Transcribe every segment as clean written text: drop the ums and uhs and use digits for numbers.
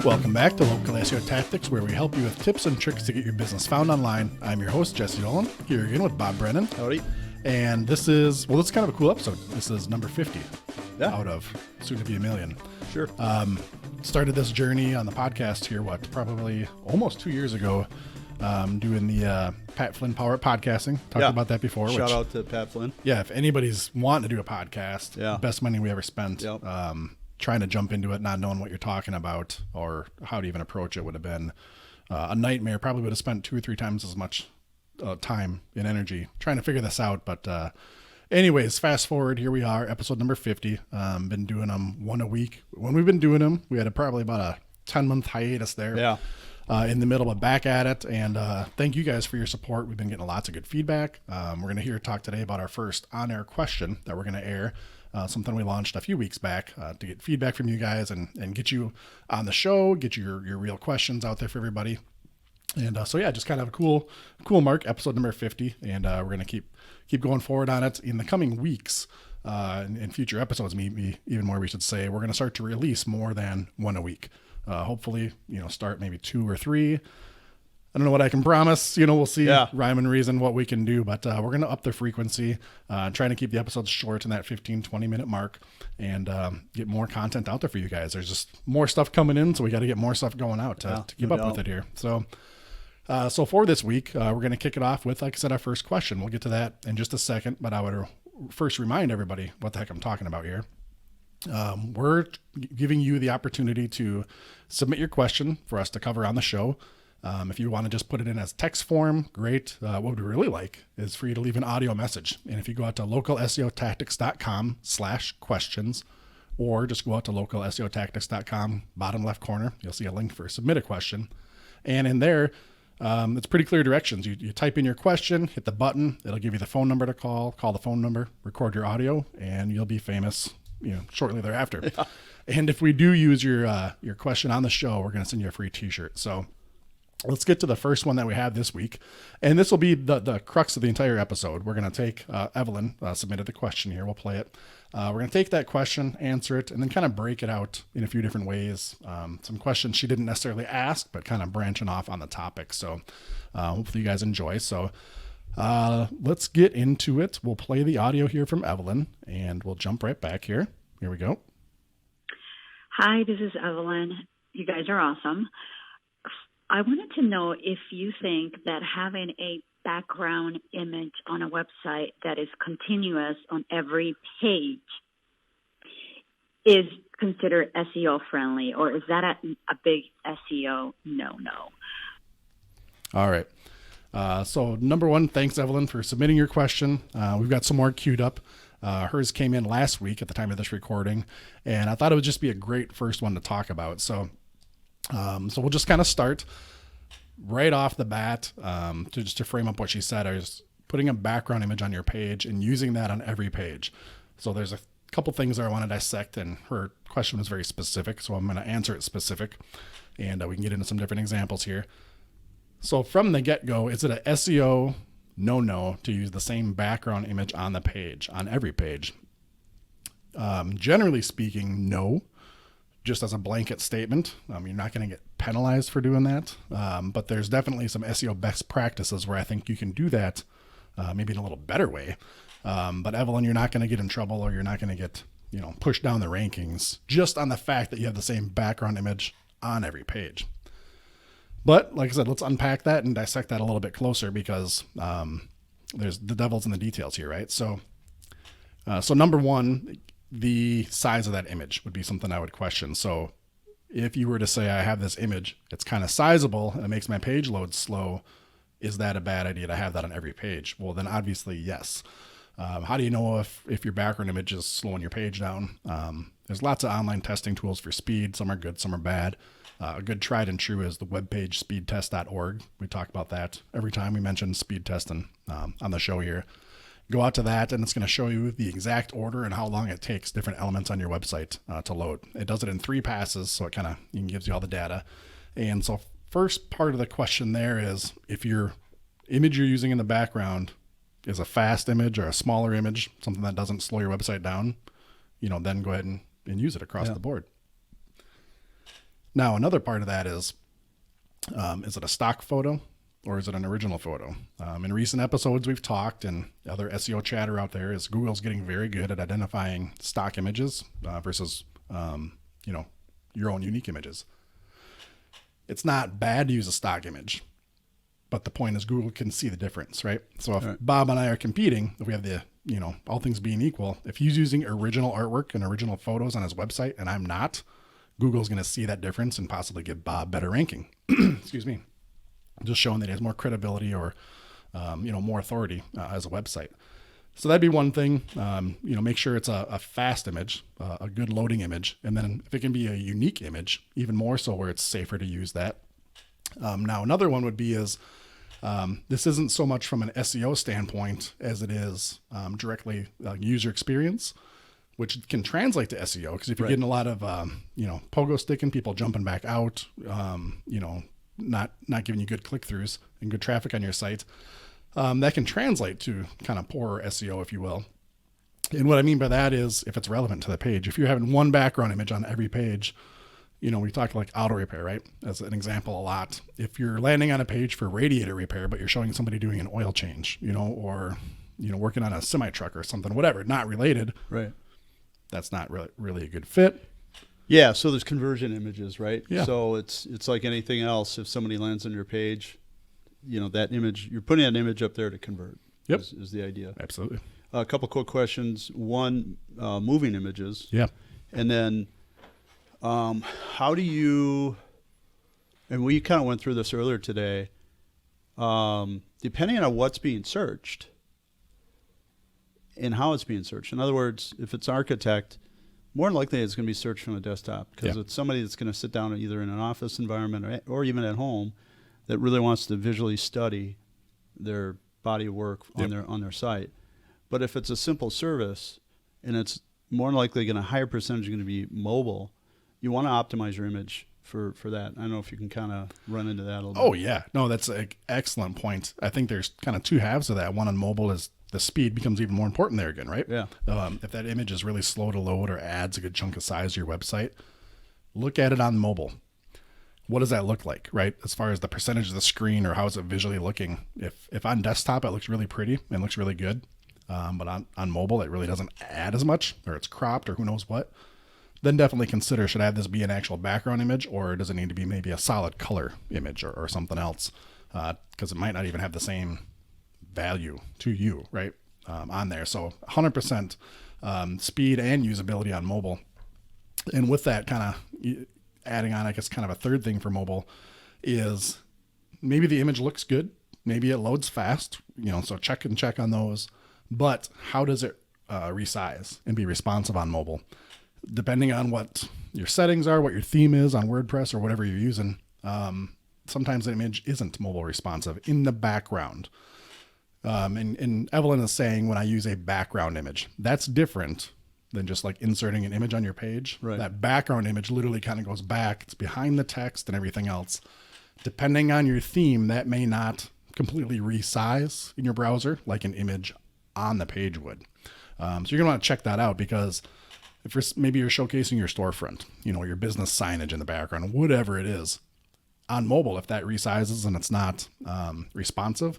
Welcome back to Local SEO Tactics, where we help you with tips and tricks to get your business found online. I'm your host, Jesse Dolan, here again with Bob Brennan. Howdy. And this is kind of a cool episode. This is number 50 Yeah. out of soon to be a million. Sure. Started this journey on the podcast here, probably almost 2 years ago, doing the Pat Flynn Power Up Podcasting. Talked about that before. Shout out to Pat Flynn. Yeah, if anybody's wanting to do a podcast, Yeah. best money we ever spent. Yep. Trying to jump into it, not knowing what you're talking about or how to even approach it would have been a nightmare. Probably would have spent 2 or 3 times as much time and energy trying to figure this out. But anyways, fast forward, here we are, episode number 50. Been doing them one a week. When we've been doing them, we had probably about a 10-month hiatus there. Yeah. In the middle, but back at it. And thank you guys for your support. We've been getting lots of good feedback. We're going to talk today about our first on-air question that we're going to air. Something we launched a few weeks back to get feedback from you guys and get you on the show, get your real questions out there for everybody. And just kind of a cool mark, episode number 50. And we're going to keep going forward on it in the coming weeks. In future episodes, maybe even more, we should say, we're going to start to release more than one a week. Hopefully, start maybe 2 or 3. I don't know what I can promise. We'll see. Yeah. Rhyme and reason what we can do, but we're going to up the frequency, trying to keep the episodes short in that 15, 20 minute mark and get more content out there for you guys. There's just more stuff coming in, so we got to get more stuff going out to keep up with it here. So for this week, we're going to kick it off with, like I said, our first question. We'll get to that in just a second, but I would first remind everybody what the heck I'm talking about here. We're giving you the opportunity to submit your question for us to cover on the show. If you want to just put it in as text form, great. What we'd really like is for you to leave an audio message. And if you go out to localseotactics.com/questions, or just go out to localseotactics.com, bottom left corner, you'll see a link for submit a question. And in there, it's pretty clear directions. You type in your question, hit the button, it'll give you the phone number to call the phone number, record your audio, and you'll be famous, shortly thereafter. Yeah. And if we do use your question on the show, we're going to send you a free t-shirt. So let's get to the first one that we have this week. And this will be the crux of the entire episode. We're going to take, Evelyn submitted the question here. We'll play it. We're going to take that question, answer it, and then kind of break it out in a few different ways. Some questions she didn't necessarily ask, but kind of branching off on the topic. So hopefully you guys enjoy. So let's get into it. We'll play the audio here from Evelyn, and we'll jump right back here. Here we go. Hi, this is Evelyn. You guys are awesome. I wanted to know if you think that having a background image on a website that is continuous on every page is considered SEO friendly, or is that a big SEO no-no? All right. So number one, thanks, Evelyn, for submitting your question. We've got some more queued up. Hers came in last week at the time of this recording, and I thought it would just be a great first one to talk about. So we'll just kind of start right off the bat to frame up what she said. I was putting a background image on your page and using that on every page. So there's a couple things that I want to dissect, and her question was very specific, so I'm going to answer it specific, and we can get into some different examples here. So from the get-go, is it a SEO no to use the same background image on the page, on every page? Generally speaking, no. Just as a blanket statement, you're not going to get penalized for doing that. But there's definitely some SEO best practices where I think you can do that maybe in a little better way. But Evelyn, you're not going to get in trouble, or you're not going to get pushed down the rankings just on the fact that you have the same background image on every page. But like I said, let's unpack that and dissect that a little bit closer, because there's the devil's in the details here, right? So number one, the size of that image would be something I would question. So if you were to say, I have this image, it's kind of sizable and it makes my page load slow, is that a bad idea to have that on every page? Well, then obviously, yes. How do you know if your background image is slowing your page down? There's lots of online testing tools for speed. Some are good, some are bad. A good tried and true is the webpage speedtest.org. We talk about that every time we mention speed testing on the show here. Go out to that, and it's going to show you the exact order and how long it takes different elements on your website to load. It does it in 3 passes, so it gives you all the data. And so first part of the question there is, if your image you're using in the background is a fast image or a smaller image, something that doesn't slow your website down, then go ahead and use it across the board. Now, another part of that is it a stock photo or is it an original photo? In recent episodes, we've talked, and other SEO chatter out there is Google's getting very good at identifying stock images versus, your own unique images. It's not bad to use a stock image, but the point is Google can see the difference, right? So if Bob and I are competing, if we have the, all things being equal, if he's using original artwork and original photos on his website and I'm not, Google's going to see that difference and possibly give Bob better ranking. Excuse me. Just showing that he has more credibility or, more authority as a website. So that'd be one thing. Make sure it's a fast image, a good loading image. And then if it can be a unique image, even more so where it's safer to use that. Now, another one would be this isn't so much from an SEO standpoint as it is directly user experience, which can translate to SEO. Because if you're getting a lot of, pogo sticking, people jumping back out, not giving you good click-throughs and good traffic on your site, that can translate to kind of poor SEO, if you will. And what I mean by that is if it's relevant to the page. If you're having one background image on every page, we talk like auto repair, right? As an example a lot. If you're landing on a page for radiator repair, but you're showing somebody doing an oil change, or working on a semi truck or something, whatever, not related. Right. That's not really a good fit. Yeah. So there's conversion images, right? Yeah. So it's like anything else. If somebody lands on your page, that image, you're putting an image up there to convert. Yep. Is the idea. Absolutely. A couple quick questions. One, moving images. Yeah. And then, how do you, and we kind of went through this earlier today, depending on what's being searched and how it's being searched. In other words, if it's architect, more than likely it's going to be searched from a desktop because it's somebody that's going to sit down either in an office environment or even at home that really wants to visually study their body of work on their site. But if it's a simple service and it's more than likely going to, a higher percentage going to be mobile, you want to optimize your image for that. I don't know if you can kind of run into that a little bit. Oh, yeah. No, that's an excellent point. I think there's kind of two halves of that. One on mobile is the speed becomes even more important there again, right? Yeah. If that image is really slow to load or adds a good chunk of size to your website, look at it on mobile. What does that look like, right? As far as the percentage of the screen or how is it visually looking? If on desktop, it looks really pretty and looks really good. But on mobile, it really doesn't add as much, or it's cropped or who knows what. Then definitely consider, should I have this be an actual background image, or does it need to be maybe a solid color image or something else? Because it might not even have the same value to you, right? On there. So 100% speed and usability on mobile. And with that kind of adding on, I guess kind of a third thing for mobile is maybe the image looks good. Maybe it loads fast, so check on those. But how does it resize and be responsive on mobile? Depending on what your settings are, what your theme is on WordPress or whatever you're using, sometimes the image isn't mobile responsive in the background. And Evelyn is saying when I use a background image, that's different than just like inserting an image on your page. Right. That background image literally kind of goes back. It's behind the text and everything else. Depending on your theme, that may not completely resize in your browser like an image on the page would. So you're going to want to check that out because if maybe you're showcasing your storefront, your business signage in the background, whatever it is, on mobile, if that resizes and it's not responsive,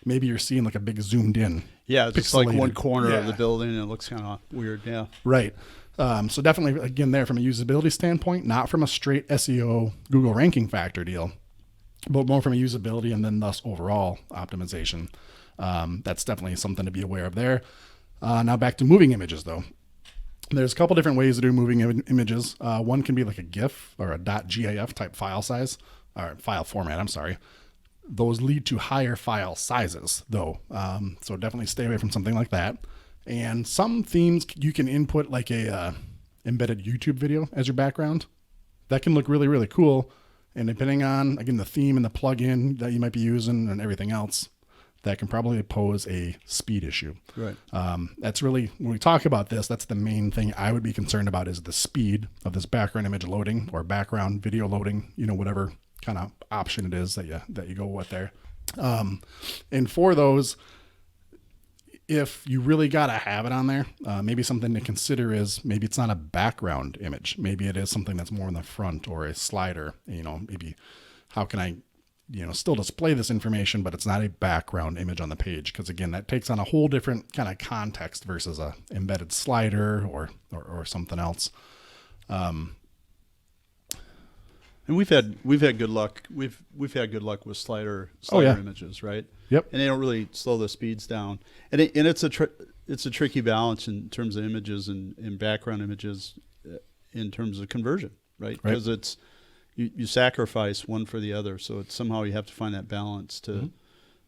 maybe you're seeing like a big zoomed in. Yeah, it's just like one corner of Yeah. the building and it looks kind of weird. Yeah. Right. So definitely, again, there from a usability standpoint, not from a straight SEO Google ranking factor deal, but more from a usability and then thus overall optimization. That's definitely something to be aware of there. Now back to moving images though. There's a couple different ways to do moving images. One can be like a GIF or a .gif type file size or file format. I'm sorry. Those lead to higher file sizes though. So definitely stay away from something like that. And some themes you can input like a embedded YouTube video as your background. That can look really, really cool. And depending on, again, the theme and the plugin that you might be using and everything else, that can probably pose a speed issue. Right. That's really, when we talk about this, that's the main thing I would be concerned about is the speed of this background image loading or background video loading, whatever kind of option it is that you go with there. And for those, if you really got to have it on there, maybe something to consider is maybe it's not a background image. Maybe it is something that's more in the front or a slider. Maybe how can I, still display this information, but it's not a background image on the page. Because again, that takes on a whole different kind of context versus a embedded slider or something else. And we've had good luck. We've had good luck with slider images, right? Yep. And they don't really slow the speeds down. And it's a tricky balance in terms of images and background images in terms of conversion, right? Because it's you sacrifice one for the other. So it's somehow you have to find that balance to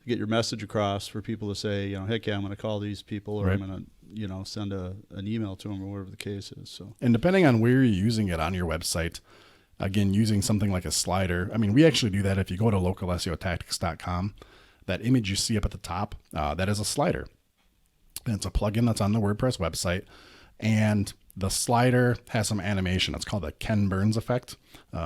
get your message across for people to say, heck yeah, I'm going to call these people, or I'm going to send an email to them, or whatever the case is. So, and depending on where you're using it on your website. Again, using something like a slider. I mean, we actually do that if you go to localseotactics.com. That image you see up at the top, that is a slider. And it's a plugin that's on the WordPress website. And the slider has some animation. It's called the Ken Burns effect.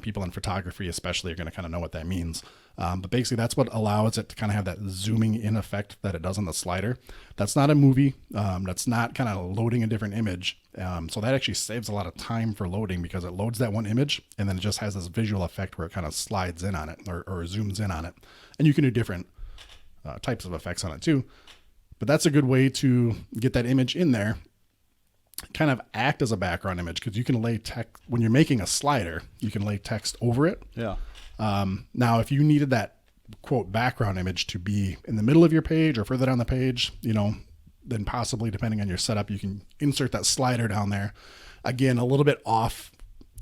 People in photography especially are going to kind of know what that means. But basically that's what allows it to kind of have that zooming in effect that it does on the slider. That's not a movie. That's not kind of loading a different image. So that actually saves a lot of time for loading because it loads that one image and then it just has this visual effect where it kind of slides in on it or zooms in on it. And you can do different types of effects on it too. But that's a good way to get that image in there, kind of act as a background image, because you can lay text when you're making a slider, you can lay text over it. Yeah. Now, if you needed that quote background image to be in the middle of your page or further down the page, then possibly depending on your setup, you can insert that slider down there. Again, a little bit off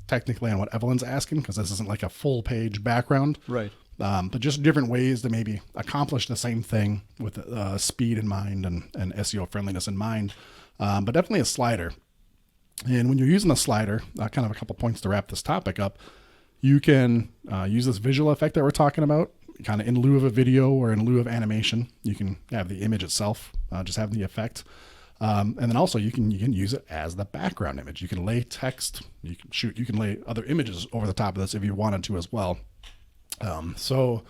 technically on what Evelyn's asking, because this isn't like a full page background. Right. But just different ways to maybe accomplish the same thing with speed in mind and SEO friendliness in mind. But definitely a slider. And when you're using the slider, kind of a couple points to wrap this topic up, you can use this visual effect that we're talking about, kind of in lieu of a video or in lieu of animation. You can have the image itself, just have the effect. And then also you can use it as the background image. You can lay text, you can lay other images over the top of this if you wanted to as well. So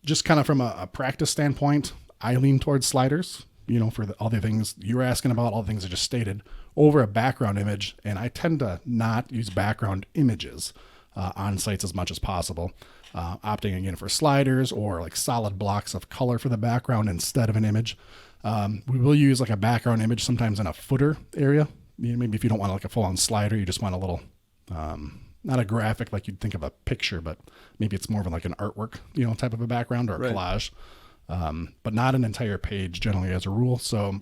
just kind of from a practice standpoint, I lean towards sliders, for all the things you were asking about, all the things I just stated, over a background image. And I tend to not use background images on sites as much as possible, opting again for sliders or like solid blocks of color for the background instead of an image. We will use like a background image sometimes in a footer area. Maybe if you don't want like a full-on slider, you just want a little, not a graphic like you'd think of a picture, but maybe it's more of like an artwork, type of a background or a collage, but not an entire page generally as a rule. So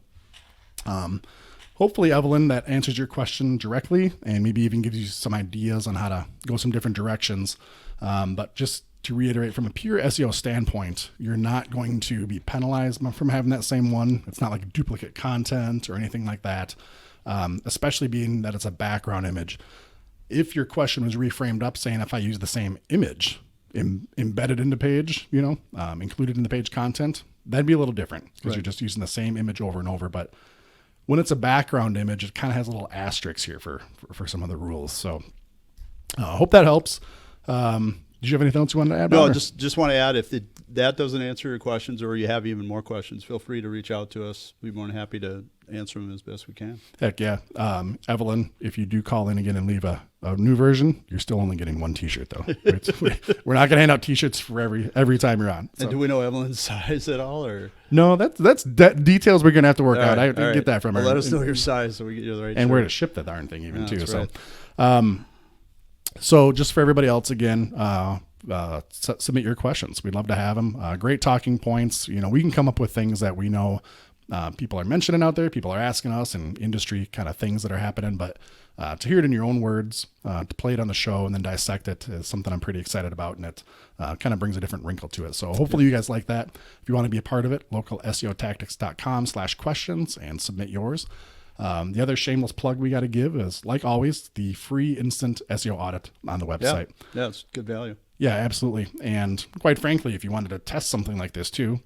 hopefully, Evelyn, that answers your question directly and maybe even gives you some ideas on how to go some different directions. But just to reiterate, from a pure SEO standpoint, you're not going to be penalized from having that same one. It's not like duplicate content or anything like that, especially being that it's a background image. If your question was reframed up saying if I use the same image embedded in the page, included in the page content, that'd be a little different because you're just using the same image over and over. But when it's a background image, it kind of has a little asterisk here for some of the rules. So I hope that helps. Did you have anything else you wanted to add? No, just want to add, if that doesn't answer your questions or you have even more questions, feel free to reach out to us. We'd be more than happy to answer them as best we can. Heck yeah. Evelyn, if you do call in again and leave a new version, you're still only getting one t-shirt though. We're not going to hand out t-shirts for every time you're on. So. And do we know Evelyn's size at all, or? No, that's details we're going to have to work out. I didn't get that from her. Let us know your size so we get you the right and shirt. where to ship the darn thing even too. Right. So, so just for everybody else again, submit your questions. We'd love to have them. Great talking points. We can come up with things that we know people are mentioning out there, people are asking us, and industry kind of things that are happening. But to hear it in your own words, to play it on the show and then dissect it is something I'm pretty excited about, and it kind of brings a different wrinkle to it. So hopefully you guys like that. If you want to be a part of it, localseotactics.com/questions and submit yours. The other shameless plug we got to give is, like always, the free instant SEO audit on the website. Yeah, it's good value. Yeah, absolutely. And quite frankly, if you wanted to test something like this too,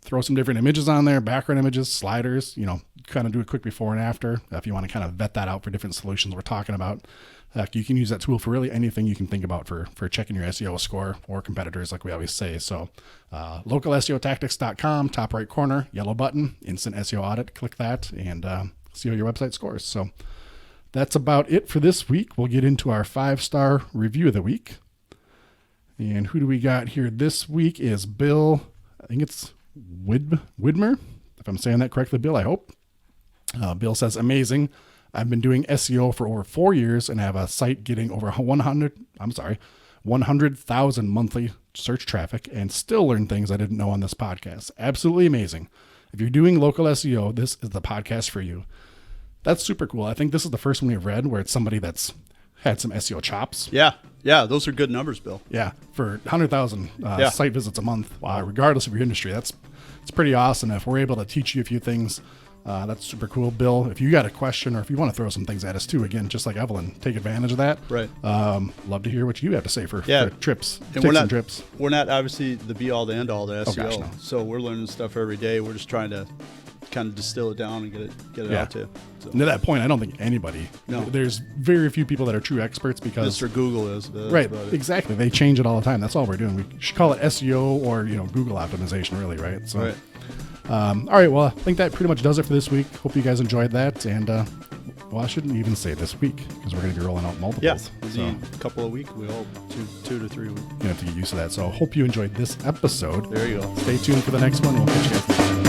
throw some different images on there, background images, sliders, kind of do a quick before and after. If you want to kind of vet that out for different solutions we're talking about, you can use that tool for really anything you can think about for checking your SEO score or competitors, like we always say. So localseotactics.com, top right corner, yellow button, instant SEO audit. Click that and see how your website scores. So that's about it for this week. We'll get into our 5-star review of the week. And who do we got here this week is Bill, I think it's Widmer, if I'm saying that correctly, Bill, I hope. Bill says, amazing. I've been doing SEO for over 4 years and have a site getting over 100,000 monthly search traffic and still learn things I didn't know on this podcast. Absolutely amazing. If you're doing local SEO, this is the podcast for you. That's super cool. I think this is the first one we've read where it's somebody that's had some SEO chops. Yeah, those are good numbers, Bill. Yeah, for 100,000 site visits a month, regardless of your industry. It's pretty awesome. If we're able to teach you a few things, that's super cool. Bill, if you got a question or if you want to throw some things at us too, again, just like Evelyn, take advantage of that. Right. Love to hear what you have to say for trips, and we're not obviously the be all to end all to SEO. Gosh, no. So we're learning stuff every day. We're just trying to kind of distill it down and get it out to. So. And to that point, I don't think anybody. No. There's very few people that are true experts because Mr. Google is. Right. Exactly. They change it all the time. That's all we're doing. We should call it SEO or Google optimization, really, right? So. Right. All right. Well, I think that pretty much does it for this week. Hope you guys enjoyed that. And I shouldn't even say this week because we're going to be rolling out multiples. Yeah. A couple of weeks. We hope 2 to 3 weeks. You have to get used to that. So hope you enjoyed this episode. There you go. Stay tuned for the next one. We'll catch you guys next time.